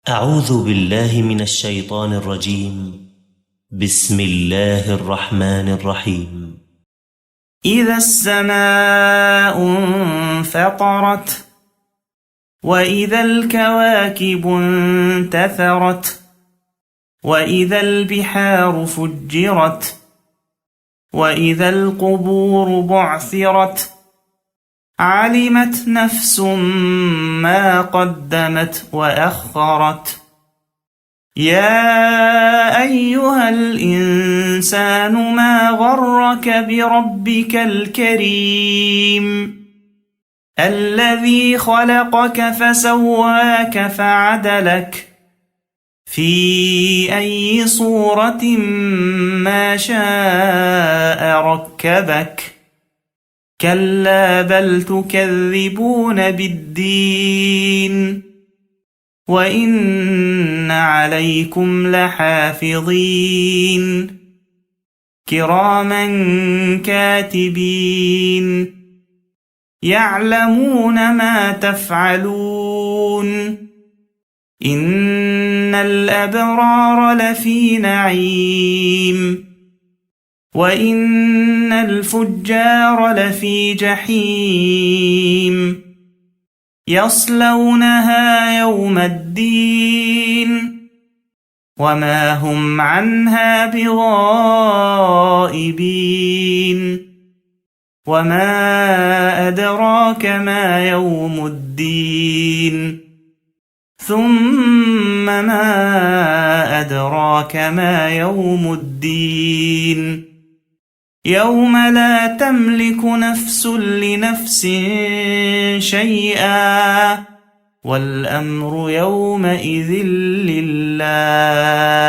أعوذ بالله من الشيطان الرجيم. بسم الله الرحمن الرحيم. إذا السماء انفطرت وإذا الكواكب انتثرت وإذا البحار فجرت وإذا القبور بعثرت علمت نفس ما قدمت وأخرت. يا أيها الإنسان ما غرك بربك الكريم الذي خلقك فسواك فعدلك في أي صورة ما شاء ركبك. كلا بل تكذبون بالدين وإن عليكم لحافظين كراما كاتبين يعلمون ما تفعلون. إن الأبرار لفي نعيم وإن الفجار لفي جحيم يصلونها يوم الدين وما هم عنها بغائبين. وما أدراك ما يوم الدين ثم ما أدراك ما يوم الدين يوم لا تملك نفس لنفس شيئا والأمر يومئذ لله.